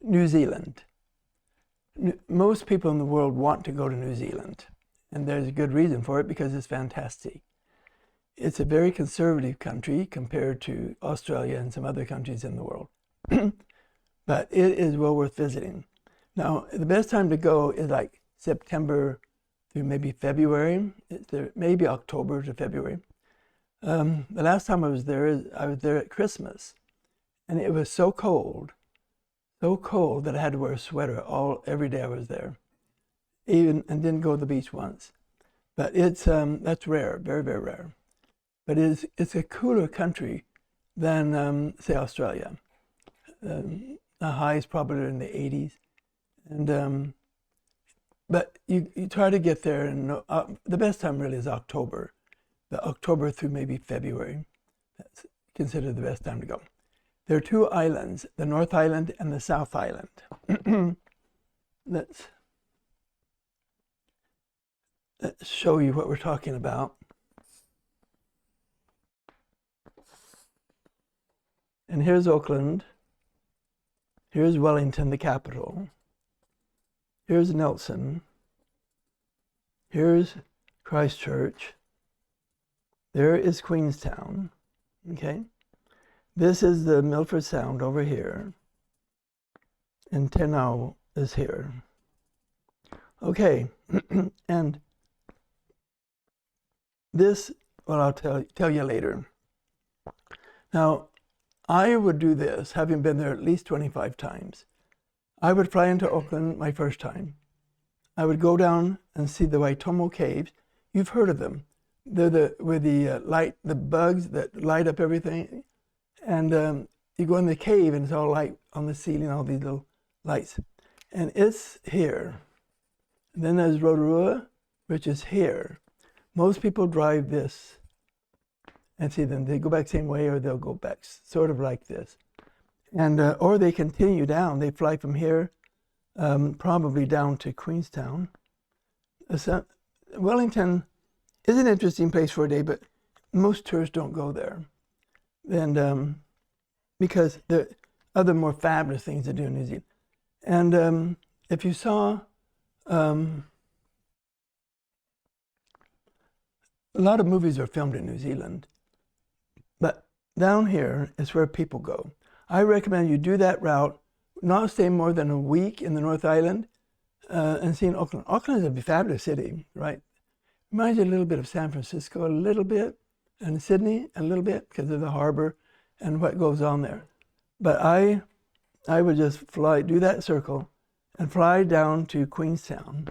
New Zealand. Most people in the world want to go to New Zealand, and there's a good reason for it because it's fantastic. It's a very conservative country compared to Australia and some other countries in the world, but it is well worth visiting. Now, the best time to go is like September through maybe February, maybe October to February. The last time I was there at Christmas, and it was so cold that I had to wear a sweater every day I was there, and didn't go to the beach once. But that's rare, very, very rare. But it's a cooler country than say Australia. The high is probably in the 80s, and but you try to get there, and the best time really is October, October through maybe February. That's considered the best time to go. There are two islands, the North Island and the South Island. Let's show you what we're talking about. And here's Auckland. Here's Wellington, the capital. Here's Nelson. Here's Christchurch. There is Queenstown. Okay. This is the Milford Sound over here. And Tenau is here. Okay. And this, well, I'll tell you later. Now, I would do this, having been there at least 25 times. I would fly into Auckland my first time. I would go down and see the Waitomo Caves. You've heard of them. They're the bugs that light up everything. And you go in the cave and it's all light on the ceiling, all these little lights. And it's here. And then there's Rotorua, which is here. Most people drive this and see them. They go back the same way, or they'll go back sort of like this. And or they continue down. They fly from here, probably down to Queenstown. Wellington is an interesting place for a day, but most tourists don't go there. And because there are other more fabulous things to do in New Zealand. And if you saw, a lot of movies are filmed in New Zealand, but down here is where people go. I recommend you do that route, not stay more than a week in the North Island, and seeing Auckland. Auckland is a fabulous city, right? Reminds you a little bit of San Francisco, a little bit, and Sydney a little bit because of the harbor and what goes on there. But I would just do that circle and fly down to Christchurch.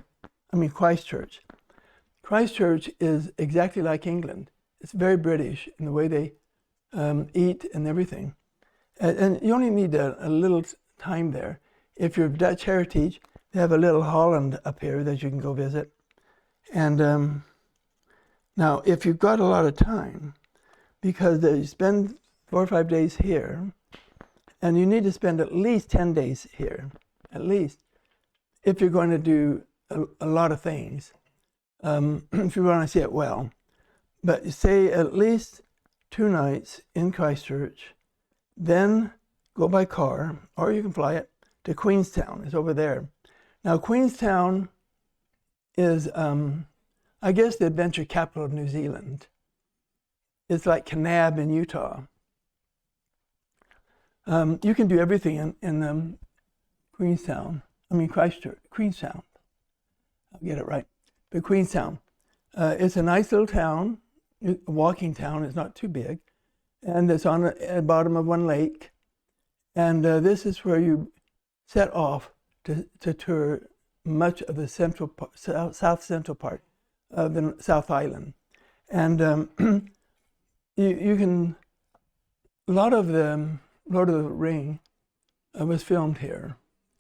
Christchurch is exactly like England. It's very British in the way they eat and everything. And you only need a little time there. If you're Dutch heritage, they have a little Holland up here that you can go visit. And now, if you've got a lot of time, because you spend 4 or 5 days here, and you need to spend at least 10 days here, at least, if you're going to do a lot of things, if you want to see it well. But say at least 2 nights in Christchurch, then go by car, or you can fly it to Queenstown. It's over there. Now, Queenstown is, I guess, the adventure capital of New Zealand. It's like Kanab in Utah. You can do everything in Christchurch, Queenstown. I'll get it right. But Queenstown. It's a nice little town, a walking town. It's not too big. And it's on the bottom of one lake. And this is where you set off to tour much of the south central part of the South Island. And you can, a lot of the Lord of the Ring was filmed here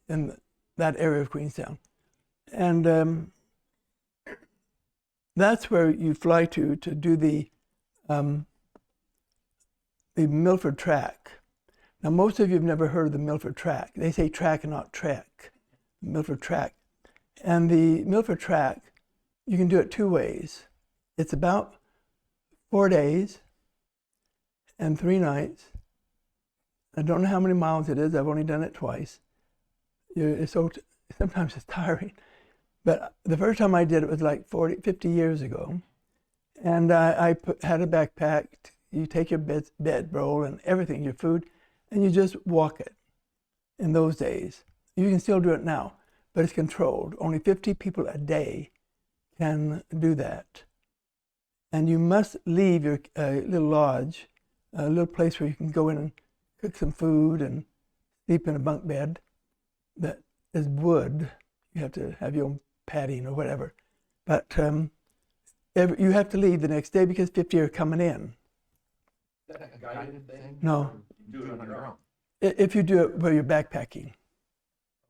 in that area of Queenstown. And that's where you fly to do the Milford Track. Now, most of you have never heard of the Milford Track. They say track and not trek, Milford Track. And the Milford Track, you can do it 2 ways. It's about 4 days and 3 nights. I don't know how many miles it is. I've only done it twice. sometimes it's tiring. But the first time I did it was like 50 years ago. And I had a backpack. You take your bedroll and everything, your food, and you just walk it in those days. You can still do it now, but it's controlled. Only 50 people a day can do that. And you must leave your little lodge, a little place where you can go in and cook some food and sleep in a bunk bed that is wood. You have to have your own padding or whatever. But you have to leave the next day because 50 are coming in. Is that a guided thing? No. You do it on your own? If you do it where you're backpacking.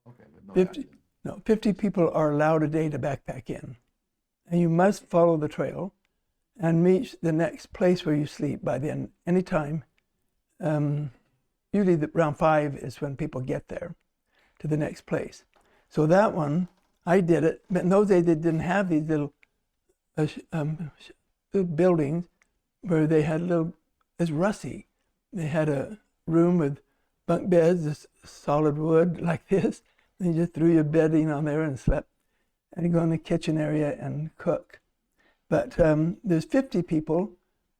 Okay, but no 50, guided. no, 50 people are allowed a day to backpack in. And you must follow the trail and meet the next place where you sleep by then, anytime. Usually around 5 is when people get there to the next place. So that one, I did it, but in those days they didn't have these little buildings where they had it's rusty. They had a room with bunk beds, this solid wood like this. And you just threw your bedding on there and slept. And you go in the kitchen area and cook. But there's 50 people,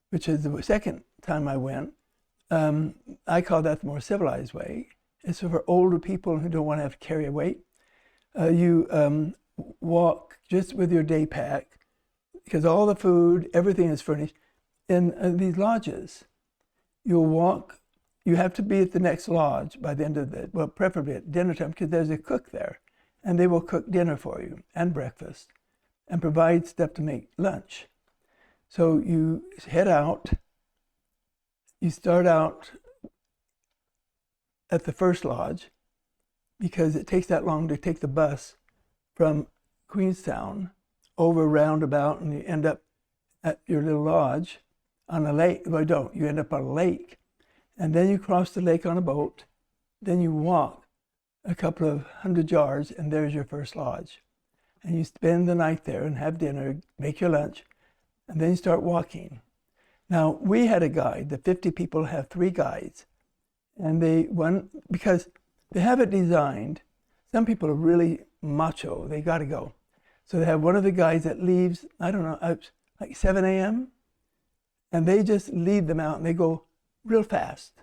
which is the second time I went. I call that the more civilized way. It's for older people who don't want to have to carry a weight. You walk just with your day pack, because all the food, everything is furnished in these lodges. You'll walk, you have to be at the next lodge by the end of preferably at dinner time, because there's a cook there, and they will cook dinner for you and breakfast and provide stuff to make lunch. So you head out, you start out at the first lodge, because it takes that long to take the bus from Queenstown over roundabout, and you end up at your little lodge on a lake. Well, you end up on a lake, and then you cross the lake on a boat, then you walk a couple of 100 yards, and there's your first lodge. And you spend the night there and have dinner, make your lunch, and then you start walking. Now, we had a guide. The 50 people have 3 guides, and because they have it designed. Some people are really macho. They got to go. So they have one of the guys that leaves, I don't know, like 7 a.m. And they just lead them out, and they go real fast.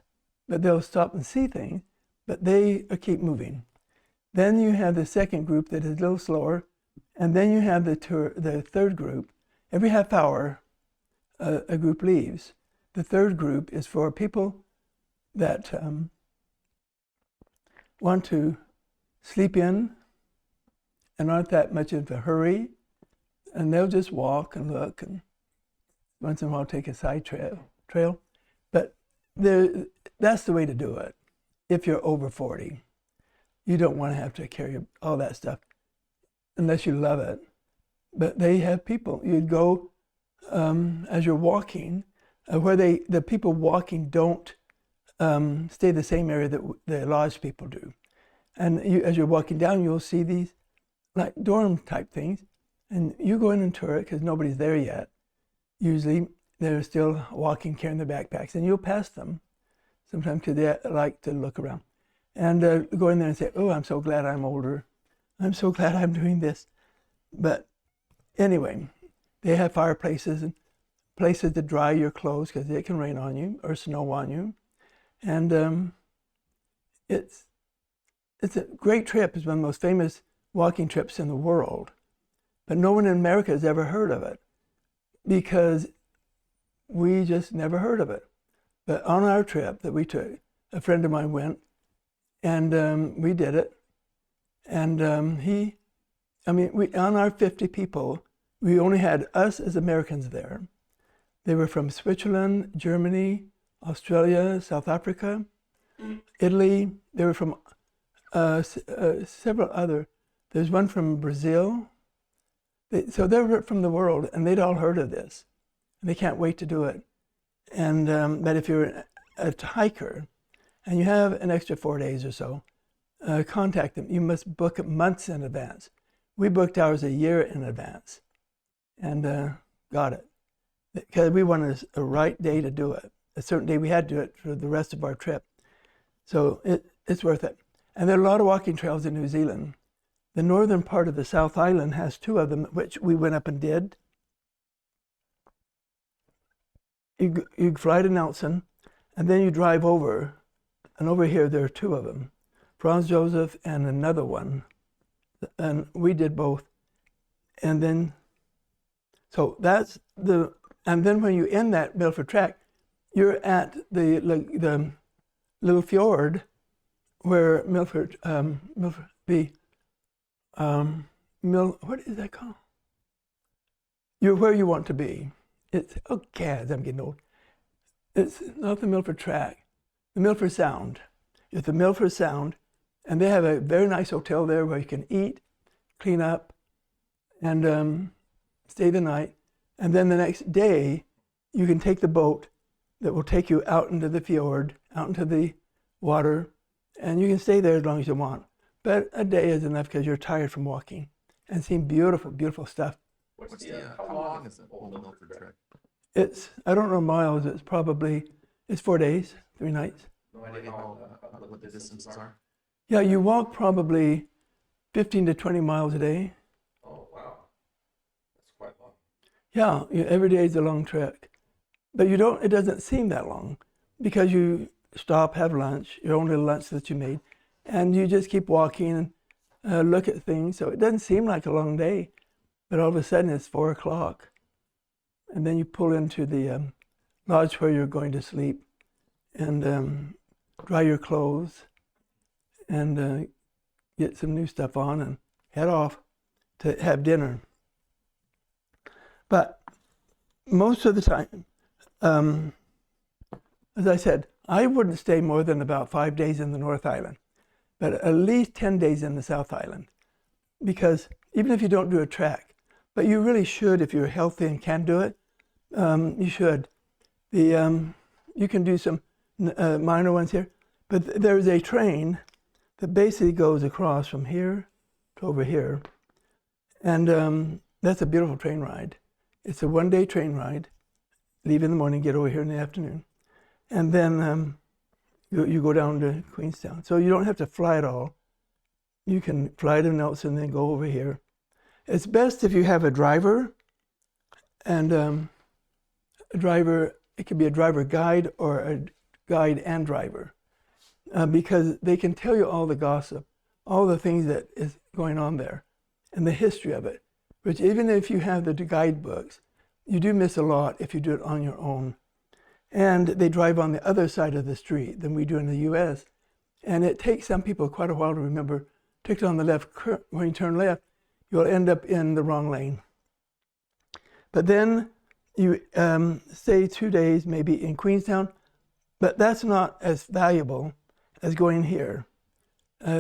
But they'll stop and see things, but they keep moving. Then you have the second group that is a little slower. And then you have the third group. Every half hour, a group leaves. The third group is for people that want to sleep in and aren't that much of a hurry, and they'll just walk and look, and once in a while take a side trail. But that's the way to do it. If you're over 40, you don't want to have to carry all that stuff unless you love it. But they have people. You'd go as you're walking, where the people walking don't stay the same area that the lodge people do. And as you're walking down, you'll see these like dorm type things, and you go in and tour it because nobody's there yet. Usually they're still walking, carrying their backpacks, and you'll pass them sometimes because they like to look around. And go in there and say, oh, I'm so glad I'm older. I'm so glad I'm doing this. But anyway, they have fireplaces and places to dry your clothes because it can rain on you or snow on you. And it's a great trip. It's one of the most famous walking trips in the world. But no one in America has ever heard of it because we just never heard of it. But on our trip that we took, a friend of mine went, and we did it. And on our 50 people, we only had us as Americans there. They were from Switzerland, Germany, Australia, South Africa, Italy. They were from several other. There's one from Brazil. So they were from the world, and they'd all heard of this. And they can't wait to do it. And but if you're a hiker and you have an extra 4 days or so, contact them. You must book it months in advance. We booked ours a year in advance and got it because we wanted a right day to do it. A certain day we had to do it for the rest of our trip. So it's worth it. And there are a lot of walking trails in New Zealand. The northern part of the South Island has 2 of them, which we went up and did. You fly to Nelson, and then you drive over, and over here there are 2 of them, Franz Josef and another one, and we did both. And then, so that's the, and then when you end that Milford Track, you're at the little fjord where what is that called? You're where you want to be. It's, oh, Kaz, I'm getting old. It's not the Milford Track, the Milford Sound. It's the Milford Sound, and they have a very nice hotel there where you can eat, clean up, and stay the night. And then the next day, you can take the boat that will take you out into the fjord, out into the water, and you can stay there as long as you want. But a day is enough because you're tired from walking and seeing beautiful, beautiful stuff. What's the, how long is the Old Milford trek? It's, I don't know miles, it's 4 days, 3 nights. No idea what the distances are? Yeah, you walk probably 15 to 20 miles a day. Oh, wow. That's quite long. Yeah, every day is a long trek. But you don't, it doesn't seem that long because you stop, have lunch, your own little lunch that you made, and you just keep walking and look at things. So it doesn't seem like a long day, but all of a sudden it's 4 o'clock. And then you pull into the lodge where you're going to sleep and dry your clothes and get some new stuff on and head off to have dinner. But most of the time, as I said, I wouldn't stay more than about 5 days in the North Island, but at least 10 days in the South Island. Because even if you don't do a trek, but you really should if you're healthy and can do it, you should. You can do some minor ones here, but there's a train that basically goes across from here to over here, and that's a beautiful train ride. It's a 1-day train ride. Leave in the morning, get over here in the afternoon, and then you go down to Queenstown. So you don't have to fly at all. You can fly to Nelson, then go over here. It's best if you have a driver, and a driver, it could be a driver guide or a guide and driver, because they can tell you all the gossip, all the things that is going on there, and the history of it, which even if you have the guidebooks, you do miss a lot if you do it on your own. And they drive on the other side of the street than we do in the US. And it takes some people quite a while to remember, particularly on the left, when you turn left, you'll end up in the wrong lane. But then you stay 2 days maybe in Queenstown, but that's not as valuable as going here.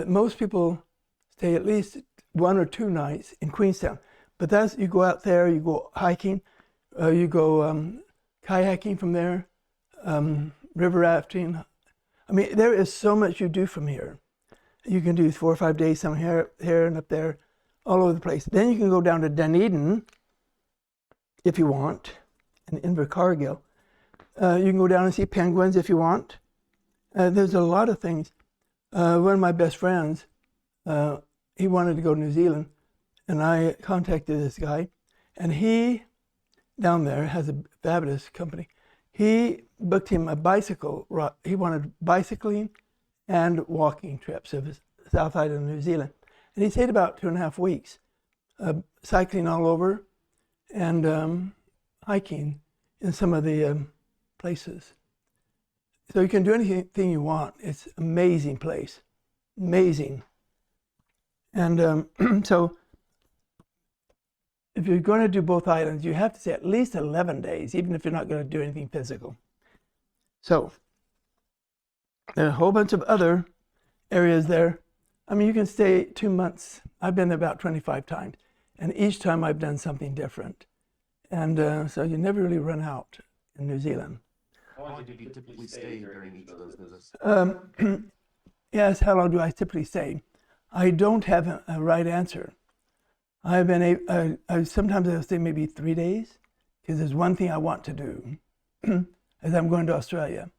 Most people stay at least 1 or 2 nights in Queenstown, but that's, you go out there, you go hiking, you go kayaking from there, river rafting. I mean, there is so much you do from here. You can do 4 or 5 days some here and up there, all over the place. Then you can go down to Dunedin if you want, and Invercargill. You can go down and see penguins if you want. There's a lot of things. One of my best friends, he wanted to go to New Zealand, and I contacted this guy, and he, down there, has a fabulous company. He booked him a bicycle. He wanted bicycling and walking trips of the South Island of New Zealand. And he stayed about 2.5 weeks, cycling all over and hiking in some of the places. So you can do anything you want. It's an amazing place, amazing. And so if you're going to do both islands, you have to stay at least 11 days, even if you're not going to do anything physical. So there are a whole bunch of other areas there. I mean, you can stay 2 months. I've been there about 25 times, and each time I've done something different. And so you never really run out in New Zealand. How long do you typically stay during each of those visits? Yes, how long do I typically stay? I don't have a right answer. I've been sometimes I'll stay maybe 3 days, because there's one thing I want to do, as I'm going to Australia.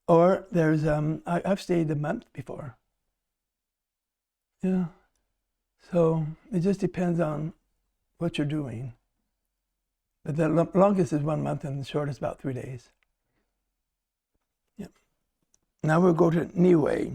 Or there's I've stayed a month before. Yeah. So it just depends on what you're doing. But the longest is 1 month and the shortest about 3 days. Yep. Now we'll go to Niue.